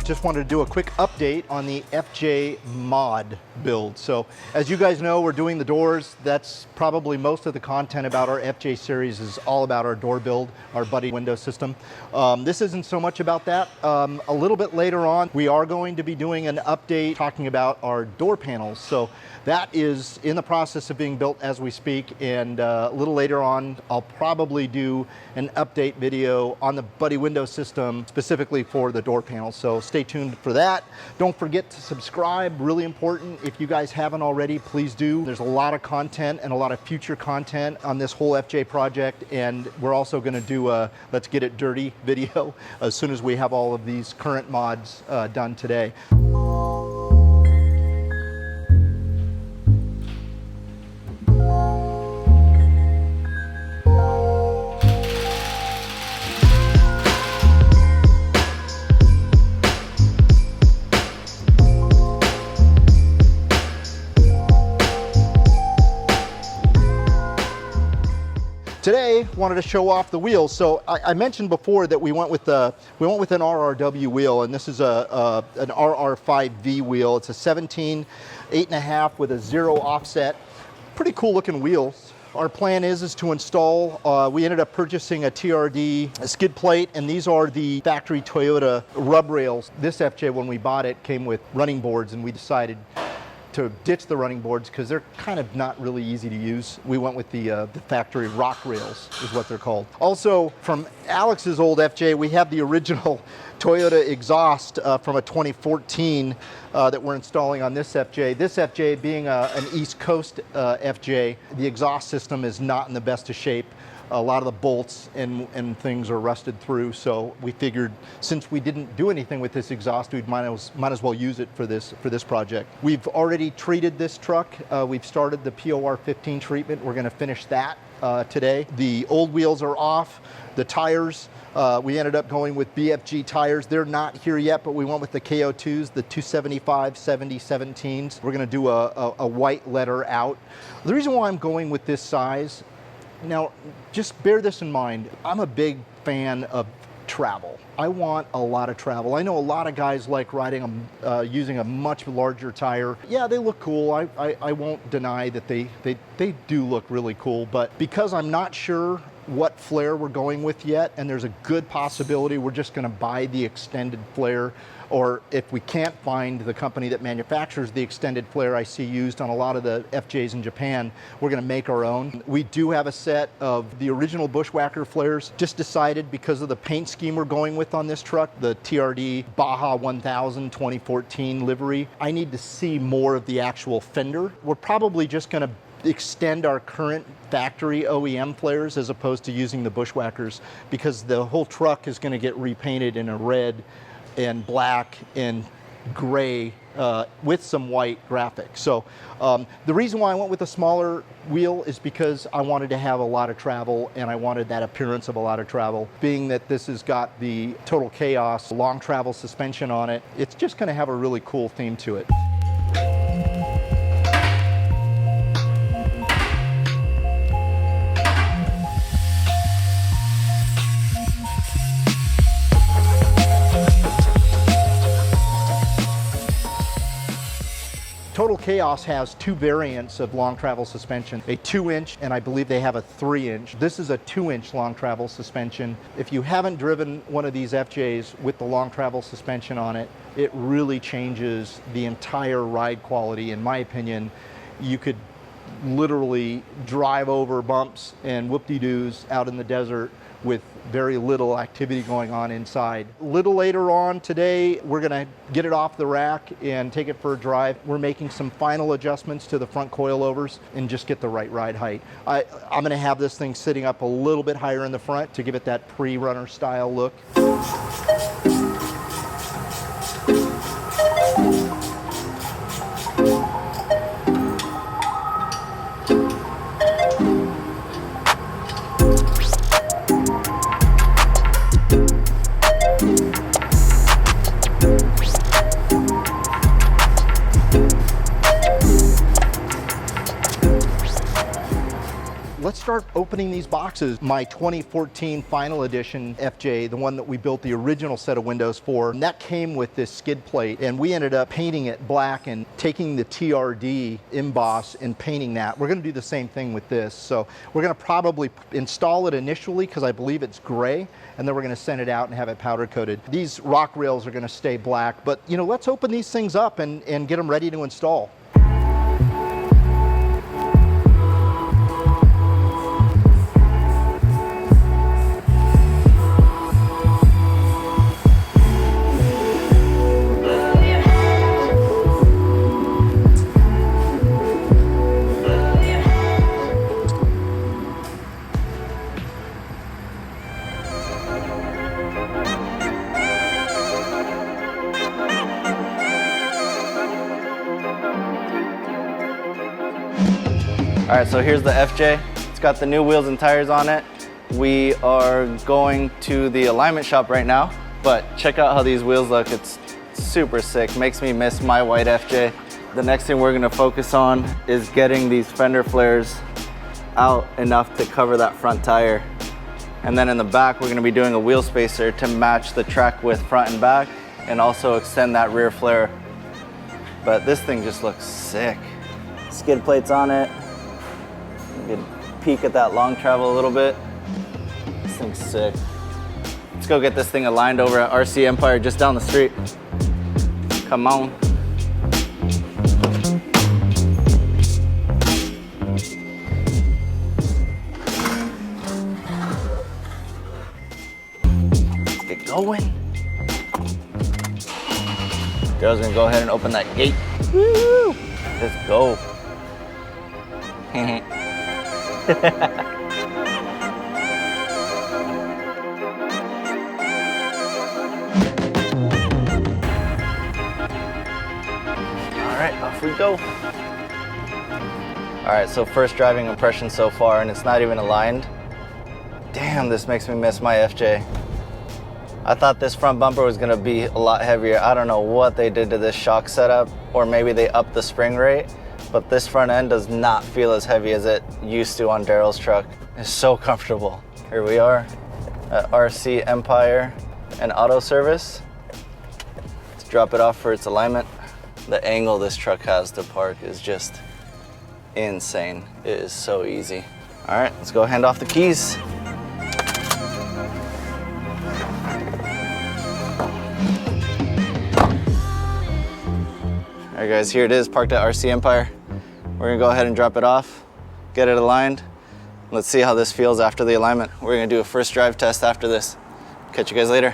Just wanted to do a quick update on the FJ mod build. So as you guys know, we're doing the doors. That's probably most of the content about our FJ series is all about our door build, our buddy window system. This isn't so much about that. A little bit later on, we are going to be doing an update talking about our door panels. So that is in the process of being built as we speak, and a little later on, I'll probably do an update video on the buddy window system specifically for the door panels. So stay tuned for that. Don't forget to subscribe, really important. If you guys haven't already, please do. There's a lot of content and a lot of future content on this whole FJ project, and we're also gonna do a Let's Get It Dirty video as soon as we have all of these current mods done today. Today, wanted to show off the wheels. So I mentioned before that we went with an RRW wheel, and this is an RR5V wheel. It's a 17, 8.5 with a 0 offset. Pretty cool looking wheels. Our plan is to install, we ended up purchasing a TRD skid plate, and these are the factory Toyota rub rails. This FJ, when we bought it, came with running boards, and we decided to ditch the running boards because they're kind of not really easy to use. We went with the factory rock rails is what they're called. Also, from Alex's old FJ, we have the original Toyota exhaust from a 2014 that we're installing on this FJ. This FJ being an East Coast FJ, the exhaust system is not in the best of shape. A lot of the bolts and things are rusted through, so we figured since we didn't do anything with this exhaust, we might as well use it for this project. We've already treated this truck. We've started the POR 15 treatment. We're going to finish that today. The old wheels are off. The tires, we ended up going with BFG tires. They're not here yet, but we went with the KO2s, the 275 70 17s. We're going to do a white letter out. The reason why I'm going with this size, now, just bear this in mind. I'm a big fan of travel. I want a lot of travel. I know a lot of guys like riding them using a much larger tire. Yeah, they look cool. I won't deny that they do look really cool, but because I'm not sure what flare we're going with yet, and there's a good possibility we're just gonna buy the extended flare, or if we can't find the company that manufactures the extended flare I see used on a lot of the FJs in Japan, we're gonna make our own. We do have a set of the original Bushwhacker flares. Just decided because of the paint scheme we're going with on this truck, the TRD Baja 1000 2014 livery, I need to see more of the actual fender. We're probably just gonna extend our current factory OEM flares as opposed to using the Bushwhackers, because the whole truck is gonna get repainted in a red and black and gray with some white graphics. So the reason why I went with a smaller wheel is because I wanted to have a lot of travel, and I wanted that appearance of a lot of travel. Being that this has got the Total Chaos long travel suspension on it, it's just gonna have a really cool theme to it. Total Chaos has two variants of long travel suspension, a 2-inch, and I believe they have a 3-inch. This is a 2-inch long travel suspension. If you haven't driven one of these FJs with the long travel suspension on it, it really changes the entire ride quality. In my opinion, you could literally drive over bumps and whoop-de-doos out in the desert with very little activity going on inside. A little later on today, we're gonna get it off the rack and take it for a drive. We're making some final adjustments to the front coilovers and just get the right ride height. I'm gonna have this thing sitting up a little bit higher in the front to give it that pre-runner style look. start opening these boxes. My 2014 final edition FJ, the one that we built the original set of windows for, and that came with this skid plate, and we ended up painting it black and taking the TRD emboss and painting that. We're gonna do the same thing with this. So we're gonna probably install it initially because I believe it's gray, and then we're gonna send it out and have it powder coated. These rock rails are gonna stay black, but you know, let's open these things up and get them ready to install. All right, so here's the FJ. It's got the new wheels and tires on it. We are going to the alignment shop right now, but check out how these wheels look. It's super sick. Makes me miss my white FJ. The next thing we're gonna focus on is getting these fender flares out enough to cover that front tire. And then in the back, we're gonna be doing a wheel spacer to match the track width front and back, and also extend that rear flare. But this thing just looks sick. Skid plates on it. You can peek at that long travel a little bit. This thing's sick. Let's go get this thing aligned over at RC Empire just down the street. Come on. Let's get going. Daryl's gonna go ahead and open that gate. Woo! Let's go. All right, off we go. All right, so first driving impression so far, and it's not even aligned. Damn, this makes me miss my FJ. I thought this front bumper was gonna be a lot heavier. I don't know what they did to this shock setup, or maybe they upped the spring rate, but this front end does not feel as heavy as it used to on Daryl's truck. It's so comfortable. Here we are at RC Empire and Auto Service. Let's drop it off for its alignment. The angle this truck has to park is just insane. It is so easy. All right, let's go hand off the keys. All right guys, here it is, parked at RC Empire. We're gonna go ahead and drop it off, get it aligned. Let's see how this feels after the alignment. We're gonna do a first drive test after this. Catch you guys later.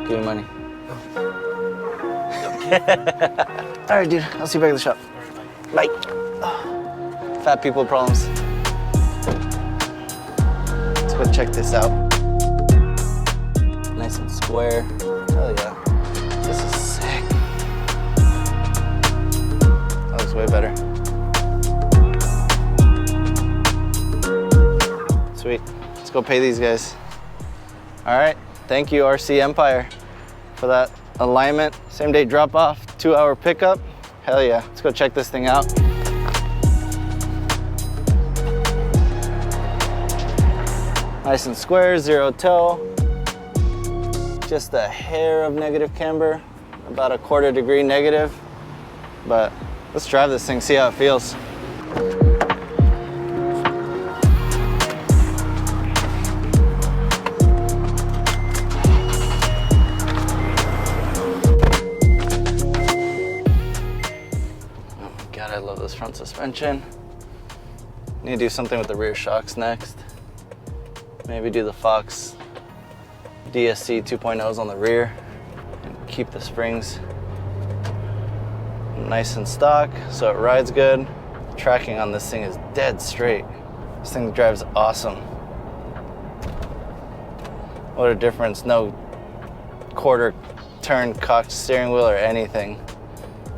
Give me money. All right, dude, I'll see you back at the shop. Bye. Oh, fat people problems. Let's go check this out. Nice and square. Hell yeah. This is sick. That looks way better. Sweet. Let's go pay these guys. All right. Thank you, RC Empire, for that alignment. Same day drop off, 2-hour pickup. Hell yeah, let's go check this thing out. Nice and square, 0 toe. Just a hair of negative camber, about a 1/4 degree negative. But let's drive this thing, see how it feels. I love this front suspension. Need to do something with the rear shocks next. Maybe do the Fox DSC 2.0s on the rear and keep the springs nice and stock so it rides good. Tracking on this thing is dead straight. This thing drives awesome. What a difference. No quarter turn cocked steering wheel or anything.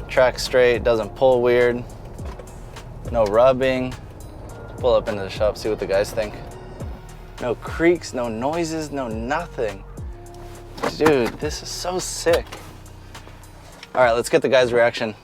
Track straight, doesn't pull weird. No rubbing. Pull up into the shop, see what the guys think. No creaks, no noises, no nothing. Dude, this is so sick. All right, let's get the guys' reaction.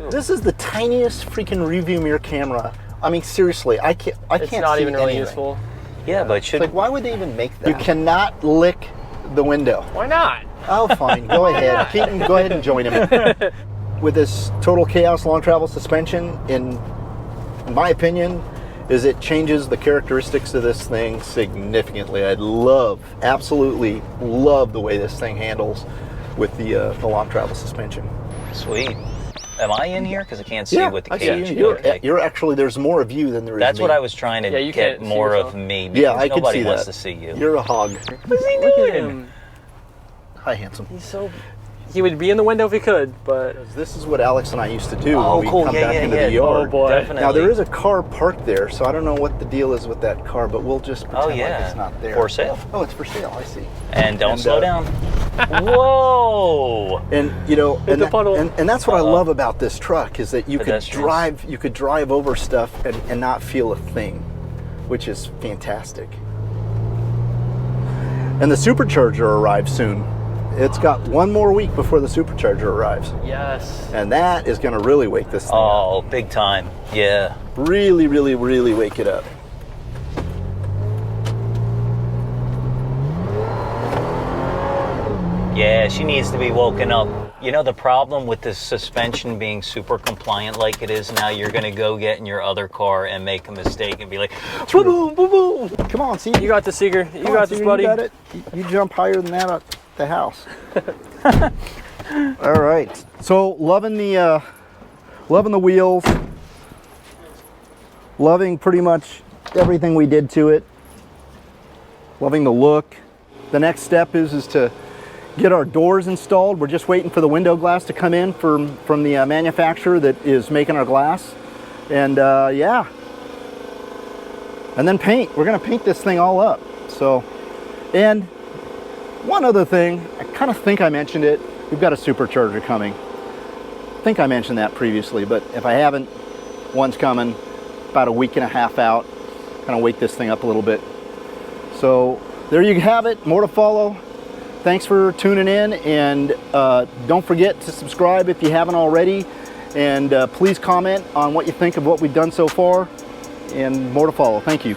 This is the tiniest freaking review mirror camera. I mean, seriously, I can't It's not see even really anything. useful. Yeah, but should It's like, why would they even make that? You cannot lick the window. Why not? Oh, fine. Go ahead. Keaton, go ahead and join him. With this total chaos long travel suspension, in my opinion, is it changes the characteristics of this thing significantly. I absolutely love the way this thing handles with the long travel suspension. Sweet. Am I in here? Because I can't see with the I see cage. you. Okay. You're actually, there's more of you than there is That's me. what I was trying to you get can't see more yourself. of me. Because Yeah, I could nobody see wants that. to see you. You're a hog. What's he Look at doing? him. Hi, handsome. He's so. He would be in the window if he could, but This is what Alex and I used to do Oh, when we cool. come Yeah, back yeah, into yeah. the yard. Oh, boy. Definitely. Now, there is a car parked there, so I don't know what the deal is with that car, but we'll just pretend like it's not there. For sale. Oh, it's for sale. I see. And don't And, slow down. Whoa! And you know, and, the puddle. and that's what I love about this truck is that you Pedestrians. could drive over stuff and not feel a thing, which is fantastic. And the supercharger arrives soon. It's got one more week before the supercharger arrives, yes. and that is going to really wake this thing up. Oh, big time. Yeah. Really, really, really wake it up. Yeah, she needs to be woken up. You know, the problem with this suspension being super compliant like it is now, you're going to go get in your other car and make a mistake and be like, boom, boom, boom, boom. Come on, see, You got this, Seagar. You got this, Seagar, buddy. You got it. You jump higher than that at the house. All right. So loving the wheels, loving pretty much everything we did to it. Loving the look. The next step is to get our doors installed. We're just waiting for the window glass to come in from the manufacturer that is making our glass. And yeah. And then paint. We're gonna paint this thing all up. So, and one other thing, I kind of think I mentioned it. We've got a supercharger coming. I think I mentioned that previously, but if I haven't, one's coming about a week and a half out. Kind of wake this thing up a little bit. So there you have it, more to follow. Thanks for tuning in, and don't forget to subscribe if you haven't already, and please comment on what you think of what we've done so far, and more to follow. Thank you.